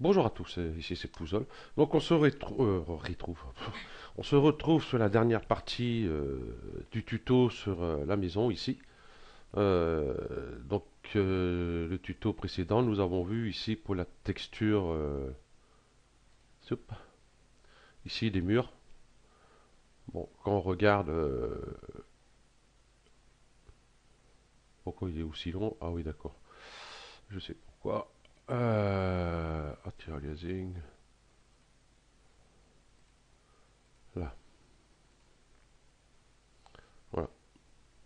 Bonjour à tous, ici c'est Pouzol. Donc retrouve. On se retrouve sur la dernière partie du tuto sur la maison ici. Euh, donc le tuto précédent, nous avons vu ici pour la texture soup, ici des murs. Bon, quand on regarde, pourquoi il est aussi long? Ah oui, d'accord, je sais pourquoi. Anti-aliasing, là, voilà.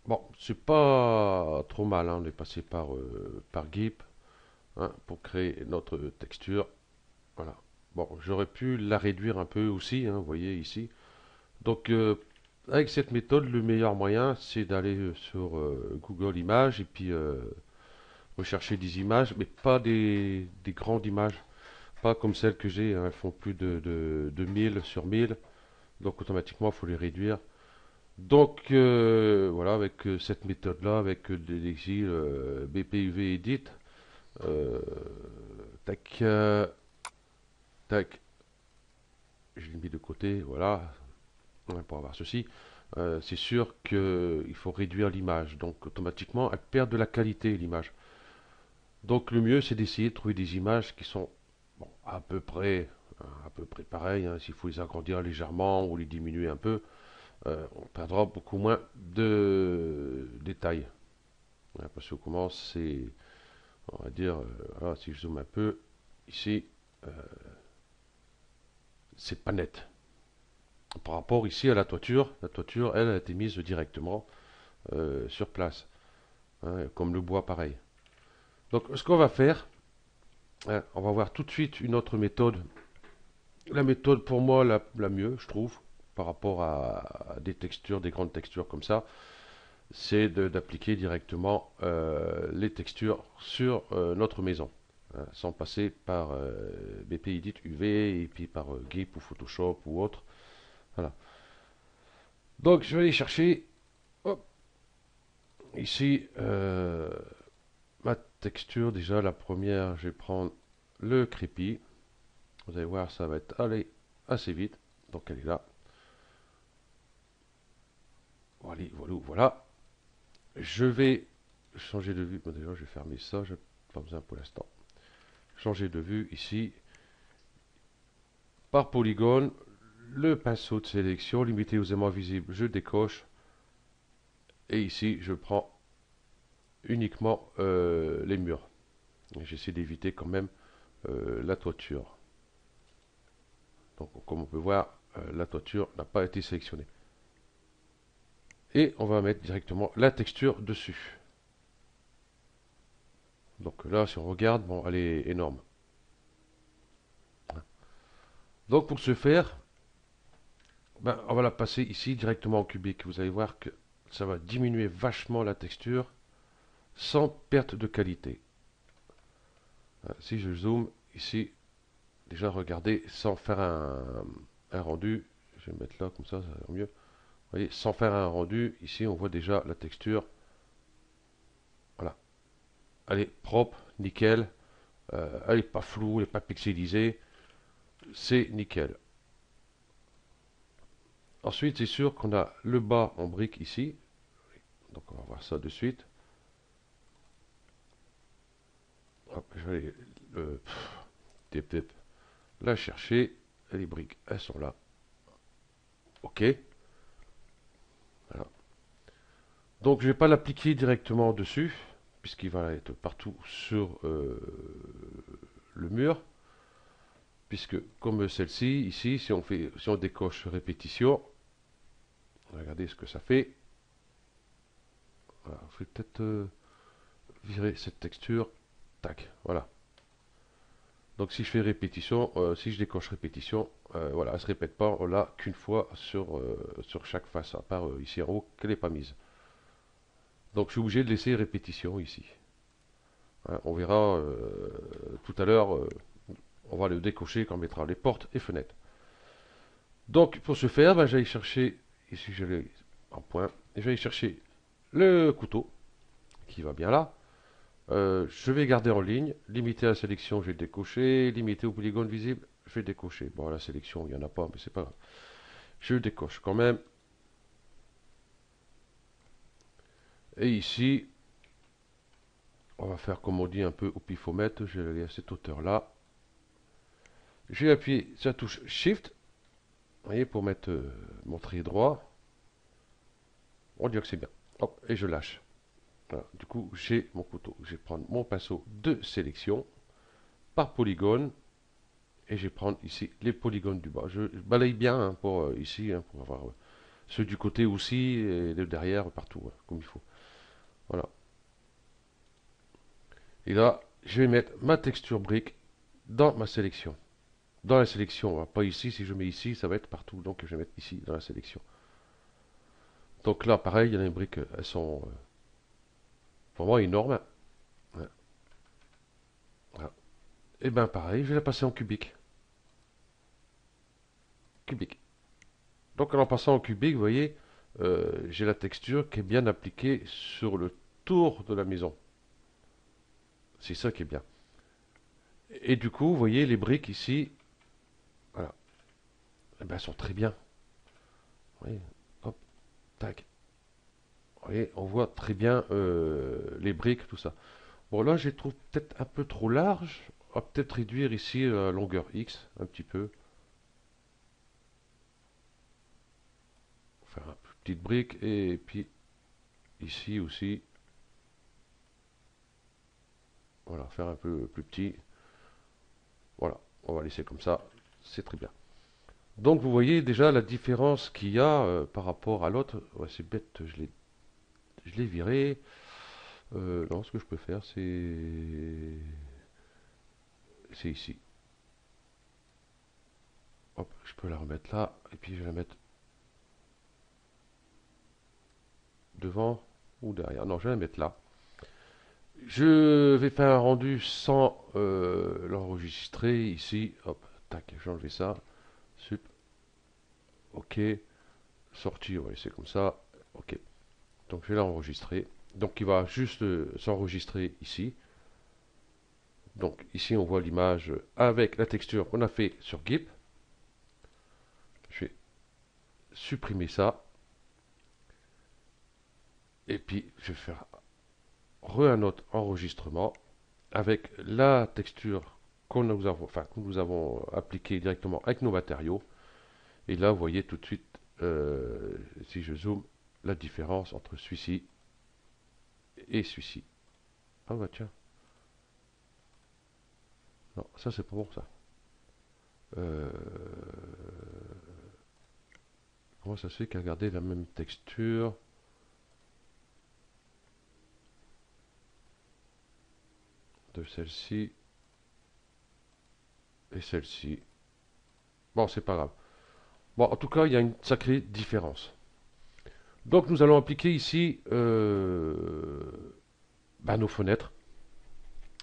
Bon, c'est pas trop mal, hein, on est passé par GIMP, hein, pour créer notre texture. Voilà. Bon, j'aurais pu la réduire un peu aussi, hein, vous voyez ici. Donc, avec cette méthode, le meilleur moyen, c'est d'aller sur Google Images et puis rechercher des images, mais pas des grandes images, pas comme celles que j'ai, hein, elles font plus de 1000 sur 1000, donc automatiquement, il faut les réduire. Donc, voilà, avec cette méthode-là, avec l'exil BPUV Edit, euh, tac, tac, je l'ai mis de côté, voilà, pour avoir ceci. C'est sûr qu'il faut réduire l'image, donc automatiquement elle perd de la qualité l'image. Donc le mieux c'est d'essayer de trouver des images qui sont bon, à peu près pareilles, hein. S'il faut les agrandir légèrement ou les diminuer un peu, on perdra beaucoup moins de détails. Ouais, parce que comment c'est, on va dire, voilà, si je zoome un peu, ici, euh, c'est pas net. Par rapport ici à la toiture, elle, a été mise directement sur place, hein, comme le bois pareil. Donc ce qu'on va faire, hein, on va voir tout de suite une autre méthode. La méthode pour moi la mieux, je trouve, par rapport à des textures, des grandes textures comme ça, c'est d'appliquer directement les textures sur notre maison, hein, sans passer par BP Edit UV et puis par GIMP ou Photoshop ou autre. Voilà. Donc je vais aller chercher, hop, ici, ma texture. Déjà la première, je vais prendre le crépi. Vous allez voir, ça va être aller assez vite. Donc elle est là. Voilà, voilà, voilà. Je vais changer de vue. Bon, déjà, je vais fermer ça. Je n'ai pas besoin pour l'instant. Changer de vue ici. Par polygone, le pinceau de sélection, limité aux aimants visibles, je décoche. Et ici, je prends uniquement les murs. J'essaie d'éviter quand même la toiture. Donc, comme on peut voir, la toiture n'a pas été sélectionnée. Et on va mettre directement la texture dessus. Donc là, si on regarde, bon, elle est énorme. Donc pour ce faire, ben, on va la passer ici directement en cubique. Vous allez voir que ça va diminuer vachement la texture sans perte de qualité. Si je zoome ici, déjà regardez, sans faire un rendu, je vais me mettre là comme ça va mieux. Vous voyez, sans faire un rendu, ici on voit déjà la texture. Voilà, elle est propre, nickel. Elle n'est pas floue, elle n'est pas pixelisée. C'est nickel. Ensuite, c'est sûr qu'on a le bas en brique ici. Donc on va voir ça de suite. Hop, je vais aller la chercher. Les briques, elles sont là. OK. Voilà. Donc je ne vais pas l'appliquer directement dessus, puisqu'il va être partout sur le mur. Puisque comme celle-ci, ici, si on décoche répétition, regardez ce que ça fait. Voilà, je vais peut-être virer cette texture. Tac, voilà. Donc si je fais répétition, si je décoche répétition, voilà, elle ne se répète pas, on l'a qu'une fois sur chaque face, à part ici en haut, qu'elle n'est pas mise. Donc je suis obligé de laisser répétition ici. Hein, on verra tout à l'heure, on va le décocher quand on mettra les portes et fenêtres. Donc pour ce faire, ben, j'allais chercher, ici je l'ai en point, et j'allais chercher le couteau, qui va bien là. Je vais garder en ligne. Limiter à la sélection, je vais décocher. Limiter au polygone visible, je vais décocher. Bon, la sélection, il n'y en a pas, mais c'est pas grave. Je décoche quand même. Et ici, on va faire comme on dit un peu au pifomètre. Je vais aller à cette hauteur-là. Je vais appuyer sur la touche Shift. Vous voyez, pour mettre mon trait droit. On dirait que c'est bien. Hop, et je lâche. Voilà. Du coup, j'ai mon couteau. Je vais prendre mon pinceau de sélection par polygone. Et je vais prendre ici les polygones du bas. Je balaye bien hein, pour ici, hein, pour avoir ceux du côté aussi, et le derrière, partout, hein, comme il faut. Voilà. Et là, je vais mettre ma texture brique dans ma sélection. Dans la sélection, hein, pas ici. Si je mets ici, ça va être partout. Donc, je vais mettre ici, dans la sélection. Donc là, pareil, il y a les briques, elles sont vraiment énormes. Hein. Voilà. Et bien, pareil, je vais la passer en cubique. Cubique. Donc, en passant en cubique, vous voyez, j'ai la texture qui est bien appliquée sur le tour de la maison. C'est ça qui est bien. Et du coup, vous voyez, les briques ici, voilà, eh ben, elles sont très bien. Vous voyez, hop, tac. Vous voyez, on voit très bien les briques, tout ça. Bon, là, je les trouve peut-être un peu trop larges. On va peut-être réduire ici la longueur X, un petit peu. Faire une petite brique, et puis ici aussi. Voilà, faire un peu plus petit. Voilà, on va laisser comme ça. C'est très bien. Donc, vous voyez déjà la différence qu'il y a par rapport à l'autre. Ouais, c'est bête, je l'ai viré. Non, ce que je peux faire, c'est ici. Hop, je peux la remettre là, et puis je vais la mettre devant ou derrière. Non, je vais la mettre là. Je vais faire un rendu sans l'enregistrer ici. Hop, tac, j'ai enlevé ça. Sup, ok. Sorti, on va laisser comme ça. Ok. Donc je vais l'enregistrer. Donc il va juste s'enregistrer ici. Donc ici on voit l'image avec la texture qu'on a fait sur GIMP. Je vais supprimer ça. Et puis je vais faire un autre enregistrement avec la texture que nous avons appliquée directement avec nos matériaux. Et là, vous voyez tout de suite, si je zoome, la différence entre celui-ci et celui-ci. Ah bah tiens, non, ça c'est pas bon ça. Euh, Comment ça se fait qu'à garder la même texture de celle-ci et celle-ci? Bon, c'est pas grave. Bon, en tout cas, il y a une sacrée différence. Donc, nous allons appliquer ici nos fenêtres.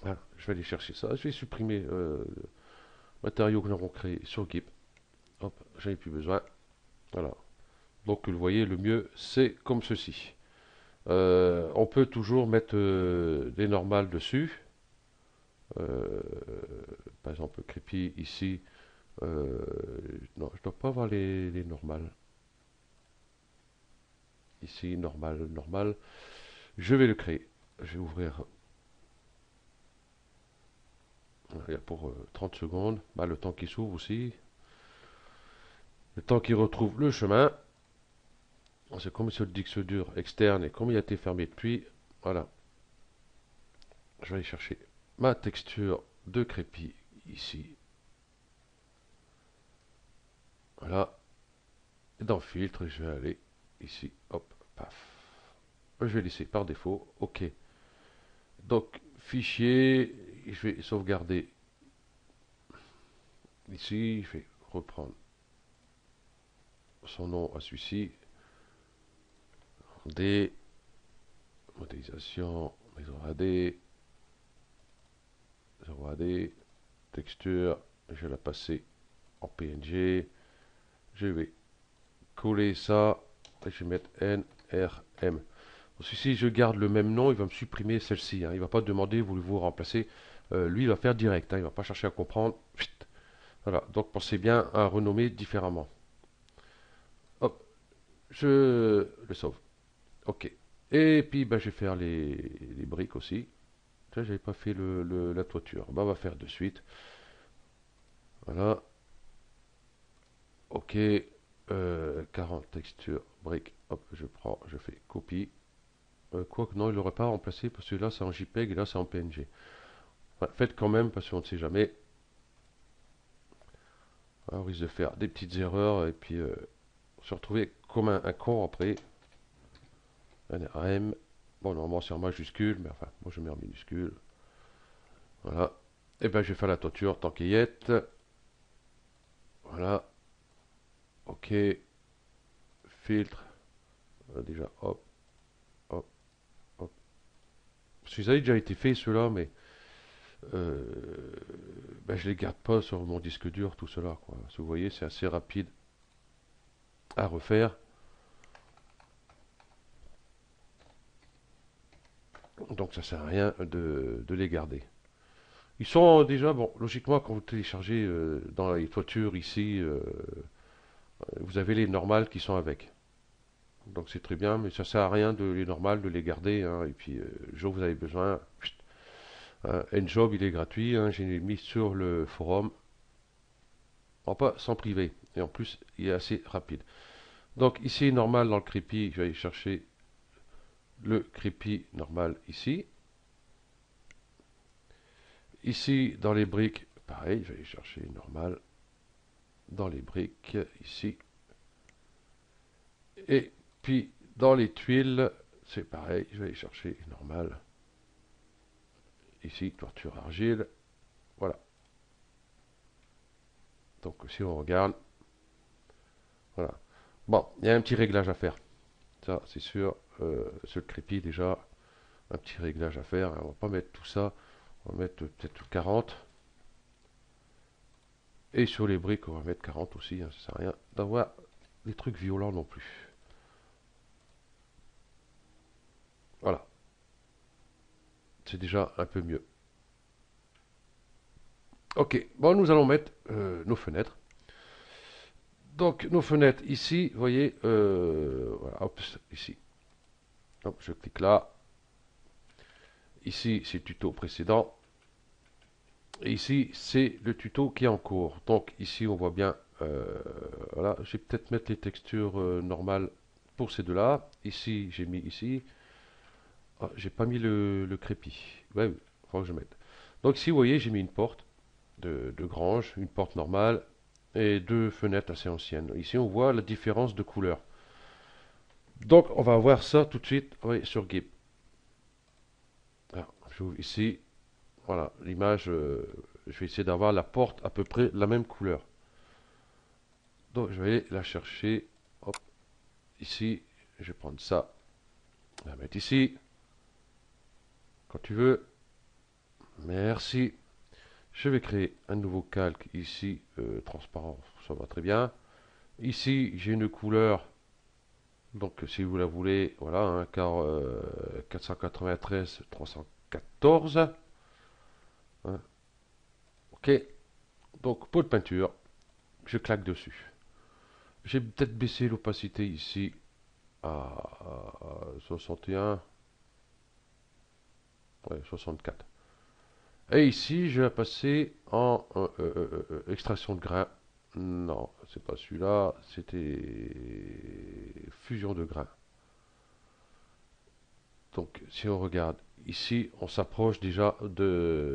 Ah, je vais aller chercher ça. Je vais supprimer le matériau que nous avons créé sur GIMP. Hop, j'en ai plus besoin. Voilà. Donc, vous voyez, le mieux, c'est comme ceci. On peut toujours mettre des normales dessus. Euh, Par exemple, Creepy ici. Non, je ne dois pas avoir les normales. Ici, normal, normal. Je vais le créer. Je vais ouvrir pour 30 secondes. Bah, le temps qu'il s'ouvre aussi. Le temps qu'il retrouve le chemin. C'est comme sur le disque dur externe et comme il a été fermé depuis. Voilà. Je vais aller chercher ma texture de crépi ici. Voilà. Et dans filtre, je vais aller ici. Hop, paf. Je vais laisser par défaut. OK. Donc, fichier. Je vais sauvegarder ici. Je vais reprendre son nom à celui-ci. D. Modélisation. Maison AD. 0 AD. Texture. Je vais la passer en PNG. Je vais coller ça et je vais mettre NRM. Parce que si je garde le même nom, il va me supprimer celle-ci, hein. Il ne va pas demander, voulez-vous remplacer. Lui, il va faire direct, hein. Il ne va pas chercher à comprendre. Chut. Voilà, donc pensez bien à renommer différemment. Hop, je le sauve. Ok. Et puis, ben, je vais faire les briques aussi. Ça, j'avais pas fait la toiture. Ben, on va faire de suite. Voilà. Ok. 40 textures, briques. Hop, je prends, je fais copie. Quoique non, il l'aurait pas remplacé parce que là c'est en JPEG et là c'est en PNG. Ouais, faites quand même parce qu'on ne sait jamais. On risque de faire des petites erreurs et puis se retrouver comme un con après. NRM. Bon, normalement c'est en majuscule, mais enfin, moi je mets en minuscule. Voilà. Et ben je vais faire la toiture tant qu'il y est. Voilà. Ok. Filtre. Déjà, hop, hop, hop. Parce que ça a déjà été fait ceux-là, mais euh, ben, je les garde pas sur mon disque dur, tout cela, quoi. Si vous voyez, c'est assez rapide à refaire. Donc ça sert à rien de les garder. Ils sont déjà, bon, logiquement, quand vous téléchargez dans les toitures ici, vous avez les normales qui sont avec. Donc c'est très bien, mais ça sert à rien de les normales de les garder, hein. Et puis, le jour où vous avez besoin, Njob, il est gratuit, hein, j'ai mis sur le forum. On va pas s'en priver. Et en plus, il est assez rapide. Donc ici, normal dans le creepy, je vais aller chercher le creepy normal ici. Ici, dans les briques, pareil, je vais aller chercher normal dans les briques ici. Et puis dans les tuiles, c'est pareil, je vais aller chercher normal. Ici, toiture argile. Voilà. Donc si on regarde, voilà. Bon, il y a un petit réglage à faire. Ça, c'est sûr. Sur le crépi déjà, un petit réglage à faire, hein. On va pas mettre tout ça. On va mettre peut-être 40. Et sur les briques, on va mettre 40 aussi, hein. Ça sert à rien d'avoir des trucs violents non plus. Voilà. C'est déjà un peu mieux. Ok, bon, nous allons mettre nos fenêtres. Donc, nos fenêtres ici, vous voyez, voilà, hop, ici. Hop, je clique là. Ici, c'est le tuto précédent. Et ici, c'est le tuto qui est en cours. Donc, ici, on voit bien, voilà, je vais peut-être mettre les textures normales pour ces deux-là. Ici, j'ai mis ici. Ah, j'ai pas mis le crépi. Ouais, il faut que je mette. Donc, ici, vous voyez, j'ai mis une porte de grange, une porte normale et deux fenêtres assez anciennes. Ici, on voit la différence de couleur. Donc, on va voir ça tout de suite, oui, sur GIMP. Alors, j'ouvre ici. Voilà, l'image, je vais essayer d'avoir la porte à peu près la même couleur. Donc, je vais aller la chercher. Hop, ici. Je vais prendre ça. La mettre ici. Quand tu veux. Merci. Je vais créer un nouveau calque ici, transparent, ça va très bien. Ici, j'ai une couleur. Donc, si vous la voulez, voilà, hein, car 493 314. Hein, ok. Donc, pot de peinture, je claque dessus. J'ai peut-être baissé l'opacité ici à 61, ouais, 64. Et ici, je vais passer en extraction de grains. Non, c'est pas celui-là, c'était fusion de grains. Donc, si on regarde ici, on s'approche déjà de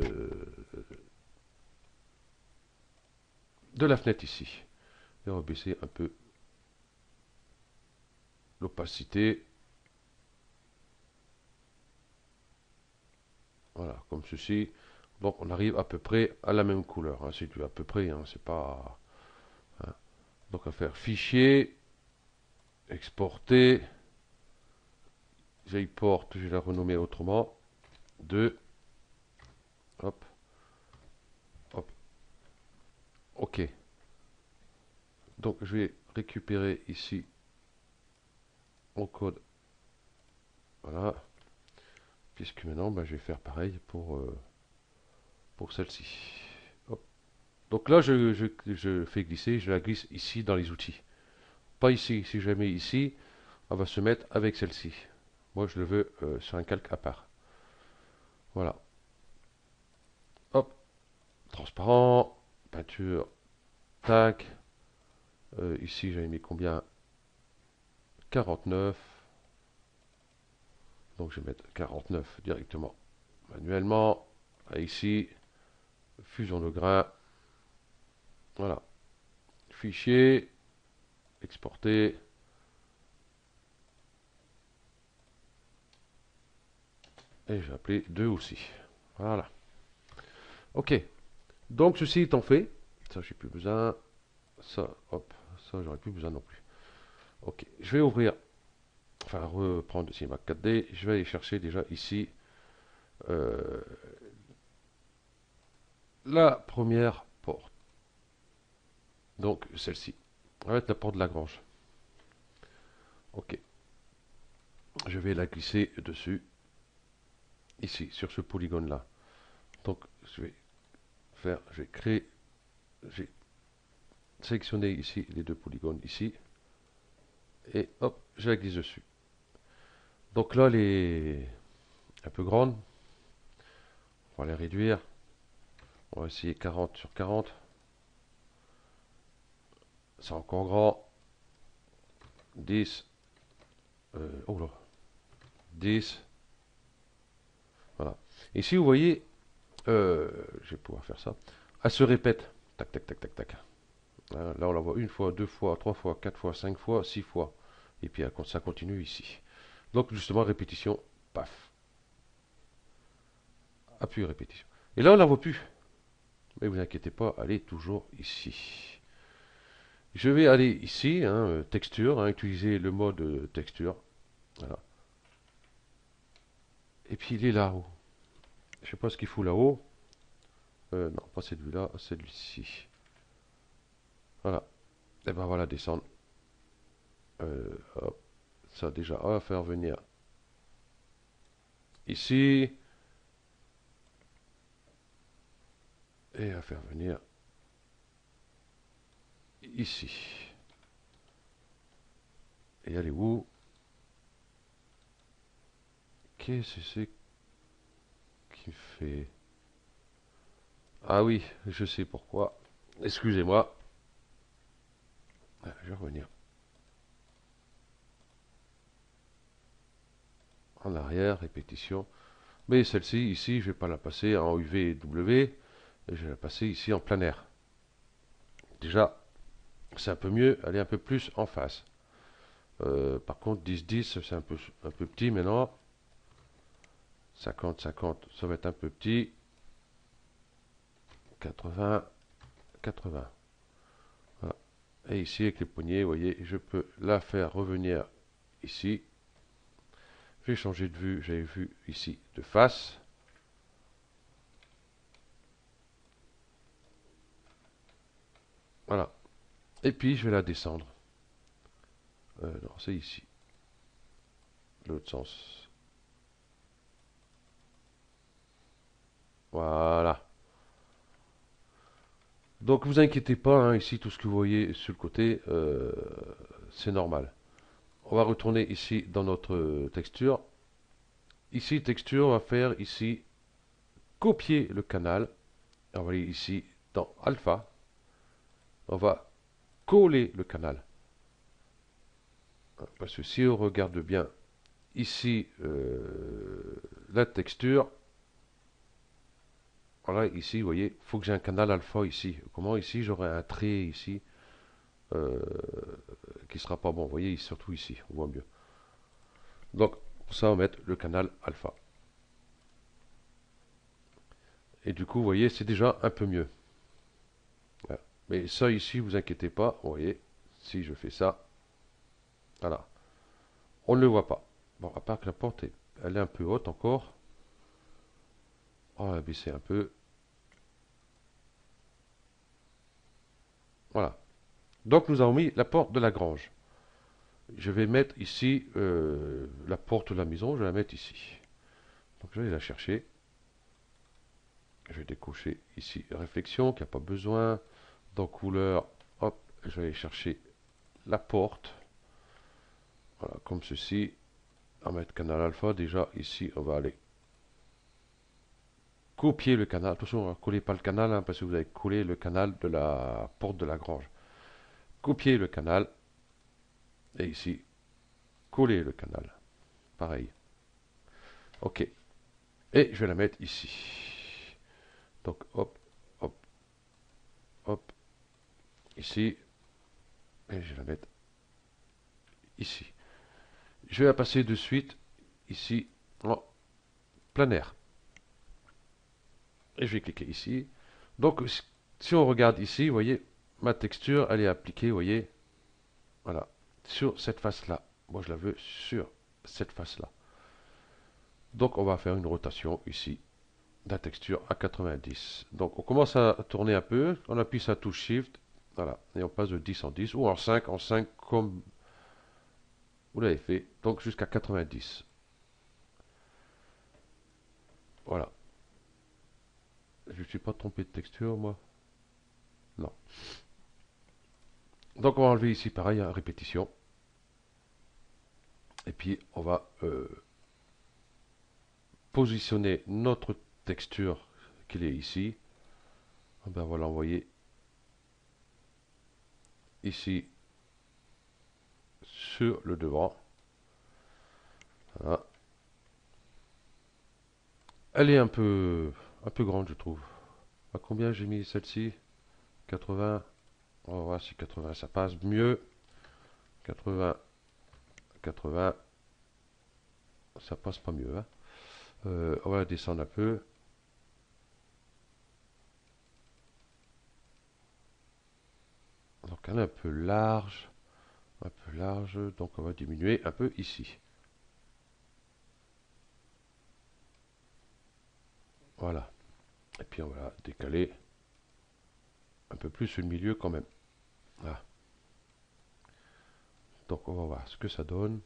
la fenêtre ici. Et on va baisser un peu l'opacité. Voilà, comme ceci. Donc, on arrive à peu près à la même couleur, hein. C'est à peu près, hein, c'est pas, hein. Donc, on va faire fichier, exporter. J'importe, je vais la renommer autrement. 2. Hop, hop. OK. Donc, je vais récupérer ici mon code Voilà. Puisque maintenant, ben, je vais faire pareil pour celle-ci. Hop. Donc là, je fais glisser, je la glisse ici dans les outils. Pas ici. Si je la mets ici, elle va se mettre avec celle-ci. Moi, je le veux sur un calque à part. Voilà. Hop. Transparent. Peinture. Tac. Ici, j'avais mis combien? 49. Donc, je vais mettre 49 directement. Manuellement. Et ici, fusion de grain. Voilà. Fichier. Exporter. Et je vais appeler 2 aussi. Voilà. Ok. Donc, ceci étant fait, ça, j'ai plus besoin. Ça, hop. Ça, j'aurais plus besoin non plus. Ok. Je vais ouvrir, enfin, reprendre le cinéma 4D. Je vais aller chercher déjà ici euh, la première porte. Donc, celle-ci. Ça va être la porte de la grange. Ok. Je vais la glisser dessus. Ici, sur ce polygone-là. Donc, je vais créer, j'ai sélectionné ici les deux polygones ici. Et hop, je la glisse dessus. Donc là, elle est un peu grande. On va les réduire. On va essayer 40 sur 40. C'est encore grand. 10. Oh là. 10. Voilà. Ici, vous voyez, je vais pouvoir faire ça. Elle se répète. Tac, tac, tac, tac, tac. Là, on la voit une fois, deux fois, trois fois, quatre fois, cinq fois, six fois. Et puis, ça continue ici. Donc, justement, répétition. Paf. Appui, répétition. Et là, on ne la voit plus. Mais vous inquiétez pas, elle est toujours ici. Je vais aller ici, hein, texture, hein, utiliser le mode texture. Voilà. Et puis il est là-haut. Je sais pas ce qu'il fout là-haut. Non, pas celui-là, celui-ci. Voilà. Et ben voilà, descendre. Hop. Ça déjà, on va faire venir ici. Et à faire venir ici. Et elle est où? Qu'est-ce que c'est qui fait? Ah oui, je sais pourquoi. Excusez-moi. Je vais revenir en arrière, répétition. Mais celle-ci, ici, je ne vais pas la passer en UV-W. Je vais la passer ici en plein air. Déjà, c'est un peu mieux, elle est un peu plus en face. Par contre, 10-10, c'est un peu petit maintenant. 50-50, ça va être un peu petit. 80-80. Voilà. Et ici, avec les poignées, vous voyez, je peux la faire revenir ici. Je vais changer de vue, j'avais vu ici de face. Voilà. Et puis, je vais la descendre. Non, c'est ici. L'autre sens. Voilà. Donc vous inquiétez pas, hein, ici tout ce que vous voyez sur le côté, c'est normal. On va retourner ici dans notre texture. Ici texture, on va faire ici copier le canal. On va aller ici dans alpha. On va coller le canal. Parce que si on regarde bien ici la texture, voilà ici vous voyez, il faut que j'ai un canal alpha ici. Comment ici j'aurai un trait ici euh, qui sera pas bon. Vous voyez, surtout ici, on voit mieux. Donc, pour ça, on va mettre le canal alpha. Et du coup, vous voyez, c'est déjà un peu mieux. Voilà. Mais ça ici, vous inquiétez pas. Vous voyez, si je fais ça, voilà. On ne le voit pas. Bon, à part que la porte, elle est un peu haute encore. On va la baisser un peu. Voilà. Donc, nous avons mis la porte de la grange. je vais mettre ici la porte de la maison, je vais la mettre ici. Donc je vais la chercher. Je vais décocher ici réflexion, qui n'y a pas besoin. Dans couleur, hop, je vais aller chercher la porte. Voilà, comme ceci. On va mettre canal alpha. Déjà, ici, on va aller copier le canal. Attention, ne collez pas le canal, hein, parce que vous avez collé le canal de la porte de la grange. Copier le canal. Et ici, coller le canal. Pareil. OK. Et je vais la mettre ici. Donc, hop, hop, hop. Ici. Et je vais la mettre ici. Je vais la passer de suite ici en plein air. Et je vais cliquer ici. Donc, si on regarde ici, vous voyez, ma texture, elle est appliquée, vous voyez, voilà, sur cette face-là. Moi, je la veux sur cette face-là. Donc, on va faire une rotation ici de la texture à 90. Donc, on commence à tourner un peu. On appuie sa touche Shift. Voilà. Et on passe de 10 en 10 ou en 5 comme vous l'avez fait. Donc, jusqu'à 90. Voilà. Je ne suis pas trompé de texture, moi. Non. Donc, on va enlever ici, pareil, à répétition. Et puis, on va positionner notre texture qu'il est ici. Ben, on va l'envoyer ici sur le devant. Voilà. Elle est un peu grande, je trouve. À combien j'ai mis celle-ci? 80. On va voir si 80 ça passe mieux. 80, 80, ça passe pas mieux, hein. On va la descendre un peu. Donc elle est un peu large, donc on va diminuer un peu ici. Voilà. Et puis on va la décaler un peu plus sur le milieu quand même. Voilà. Donc on va voir ce que ça donne.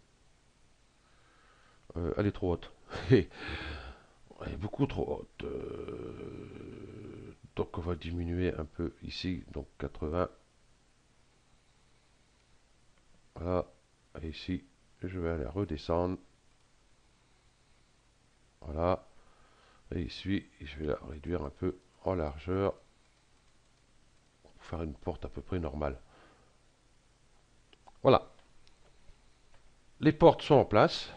Elle est trop haute. Elle est beaucoup trop haute. Donc on va diminuer un peu ici. Donc 80. Voilà. Et ici, je vais aller redescendre. Voilà. Et ici, je vais la réduire un peu en largeur. Pour faire une porte à peu près normale. Voilà. Les portes sont en place.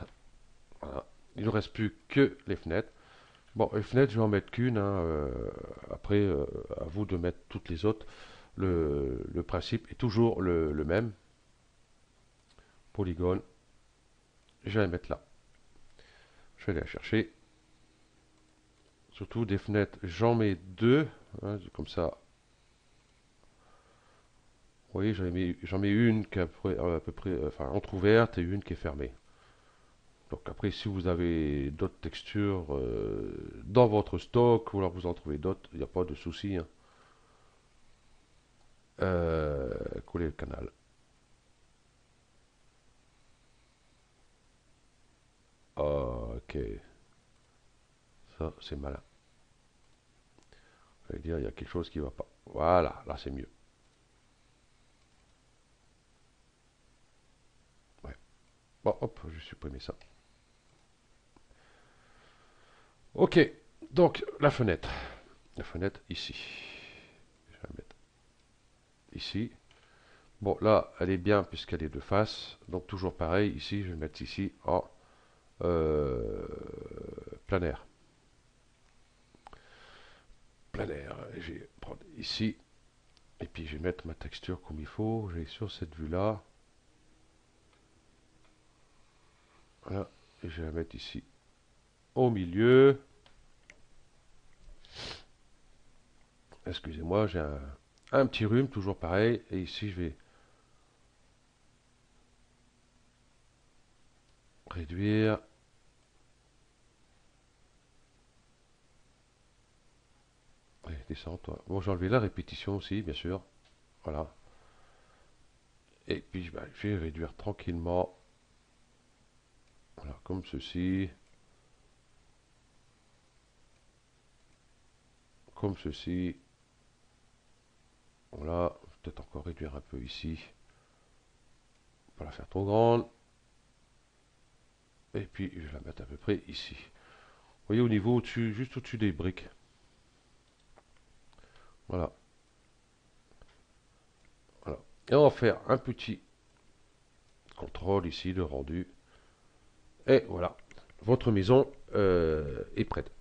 Voilà. Il ne reste plus que les fenêtres. Bon, les fenêtres, je vais en mettre qu'une, hein. Après, à vous de mettre toutes les autres. Le principe est toujours le même. Polygone. Je vais la mettre là. Je vais aller la chercher. Surtout des fenêtres, j'en mets deux, hein, comme ça. Vous voyez, j'en mets une qui est à peu près enfin, entrouverte et une qui est fermée. Donc après, si vous avez d'autres textures dans votre stock, ou alors vous en trouvez d'autres, il n'y a pas de souci, hein. Coller le canal. Ok, ça c'est malin. Ça veut dire il y a quelque chose qui ne va pas. Voilà, là c'est mieux. Ouais. Bon, hop, je vais supprimer ça. Ok, donc la fenêtre. La fenêtre ici. Je vais la mettre ici. Bon, là, elle est bien puisqu'elle est de face. Donc toujours pareil, ici, je vais mettre ici en euh, plein air. Plein air. Je vais prendre ici. Et puis je vais mettre ma texture comme il faut. Je vais sur cette vue-là. Voilà. Et je vais la mettre ici au milieu. Excusez-moi, j'ai un petit rhume, toujours pareil. Et ici, je vais réduire. Allez, descends, toi. Bon, j'ai enlevé la répétition aussi, bien sûr. Voilà. Et puis ben, je vais réduire tranquillement. Voilà, comme ceci. Comme ceci. Voilà, peut-être encore réduire un peu ici. Pas la faire trop grande. Et puis je vais la mettre à peu près ici. Vous voyez au niveau au-dessus, juste au-dessus des briques. Voilà. Voilà. Et on va faire un petit contrôle ici de rendu. Et voilà. Votre maison est prête.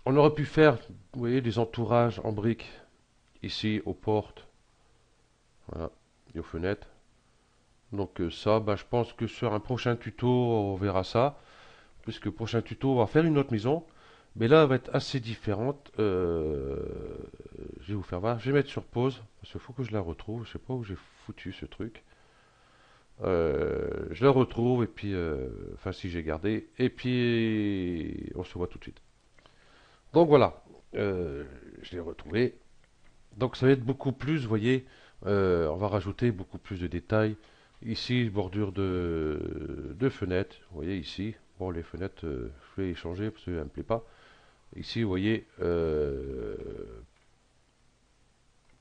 On aurait pu faire, vous voyez, des entourages en briques ici aux portes, voilà, et aux fenêtres. Donc ça, bah, je pense que sur un prochain tuto, on verra ça. Puisque prochain tuto, on va faire une autre maison. Mais là, elle va être assez différente. Je vais vous faire voir. Je vais mettre sur pause. Parce qu'il faut que je la retrouve. Je sais pas où j'ai foutu ce truc. Je la retrouve. Et puis, enfin, si j'ai gardé. Et puis, on se voit tout de suite. Donc voilà. Je l'ai retrouvé. Donc ça va être beaucoup plus, vous voyez. On va rajouter beaucoup plus de détails. Ici, bordure de fenêtres. Vous voyez ici. Bon, les fenêtres, je vais les changer parce que ça ne me plaît pas. Ici, vous voyez,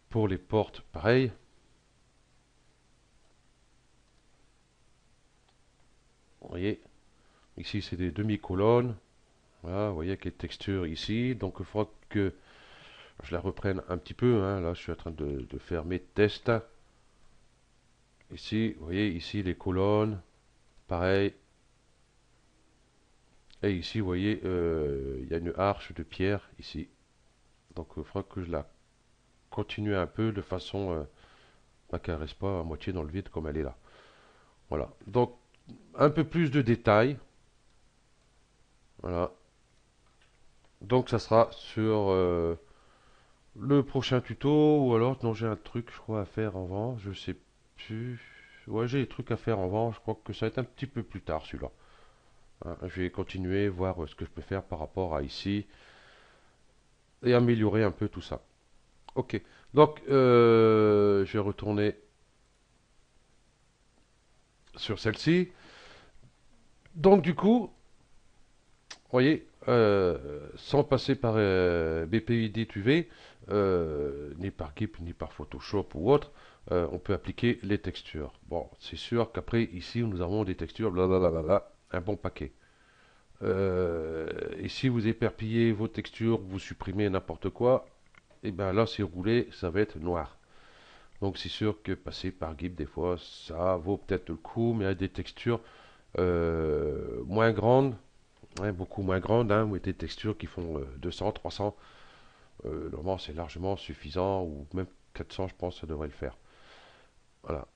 pour les portes, pareil. Vous voyez, ici, c'est des demi-colonnes. Voilà, vous voyez avec les textures ici. Donc, il faudra que je la reprenne un petit peu, hein. Là, je suis en train de faire mes tests. Ici, vous voyez, ici, les colonnes. Pareil. Et ici, vous voyez, il y a une arche de pierre ici. Donc, il faudra que je la continue un peu de façon qu'elle ne reste pas à moitié dans le vide comme elle est là. Voilà. Donc, un peu plus de détails. Voilà. Donc, ça sera sur le prochain tuto. Ou alors, non, j'ai un truc, je crois, à faire avant. Je sais plus. Ouais, j'ai des trucs à faire avant. Je crois que ça va être un petit peu plus tard, celui-là. Hein, je vais continuer, voir ce que je peux faire par rapport à ici. Et améliorer un peu tout ça. Ok. Donc, je vais retourner sur celle-ci. Donc, du coup, vous voyez, sans passer par BPID UV, ni par GIMP, ni par Photoshop ou autre, on peut appliquer les textures. Bon, c'est sûr qu'après, ici, nous avons des textures, blablabla, un bon paquet. Et si vous éperpillez vos textures, vous supprimez n'importe quoi, et bien là, c'est roulé, ça va être noir. Donc c'est sûr que passer par GIMP, des fois, ça vaut peut-être le coup, mais il y a des textures moins grandes, ouais, beaucoup moins grandes, hein, ou des textures qui font 200, 300. Normalement, c'est largement suffisant, ou même 400, je pense, ça devrait le faire. Voilà.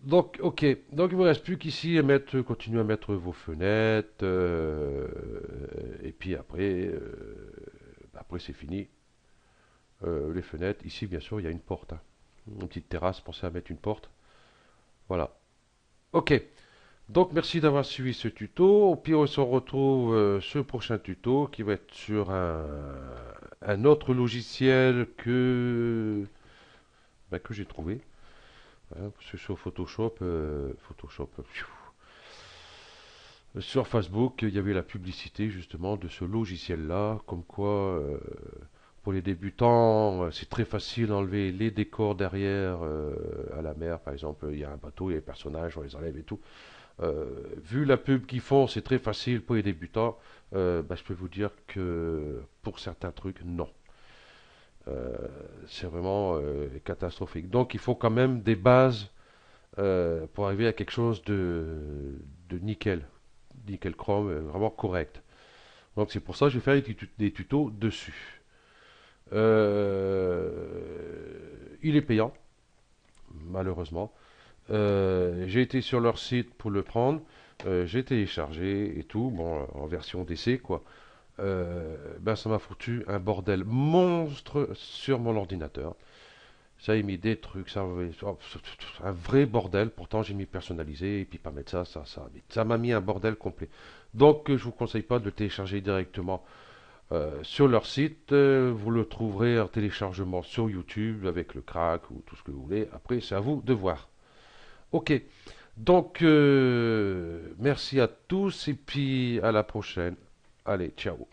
Donc, ok. Donc, il ne vous reste plus qu'ici à mettre, continuer à mettre vos fenêtres, et puis après, après c'est fini. Les fenêtres. Ici, bien sûr, il y a une porte, hein. Une petite terrasse, pensez à mettre une porte. Voilà. Ok. Donc, merci d'avoir suivi ce tuto. Puis, on se retrouve sur le prochain tuto qui va être sur un autre logiciel que j'ai trouvé. Hein, parce que sur Photoshop, sur Facebook, il y avait la publicité justement de ce logiciel-là, comme quoi pour les débutants, c'est très facile d'enlever les décors derrière à la mer, par exemple, il y a un bateau, il y a des personnages, on les enlève et tout. Vu la pub qu'ils font, c'est très facile pour les débutants. Bah, je peux vous dire que pour certains trucs, non. Euh, c'est vraiment catastrophique. Donc il faut quand même des bases pour arriver à quelque chose de nickel, nickel chrome, vraiment correct. Donc c'est pour ça que je vais faire des tutos dessus. Euh, il est payant, malheureusement. J'ai été sur leur site pour le prendre. J'ai téléchargé et tout, bon, en version DC, quoi. Ben, ça m'a foutu un bordel monstre sur mon ordinateur. Ça a mis des trucs, ça, un vrai bordel. Pourtant, j'ai mis personnalisé et puis pas mettre ça. Ça m'a mis un bordel complet. Donc, je vous conseille pas de le télécharger directement sur leur site. Vous le trouverez en téléchargement sur YouTube avec le crack ou tout ce que vous voulez. Après, c'est à vous de voir. Ok, donc merci à tous et puis à la prochaine. Allez, ciao.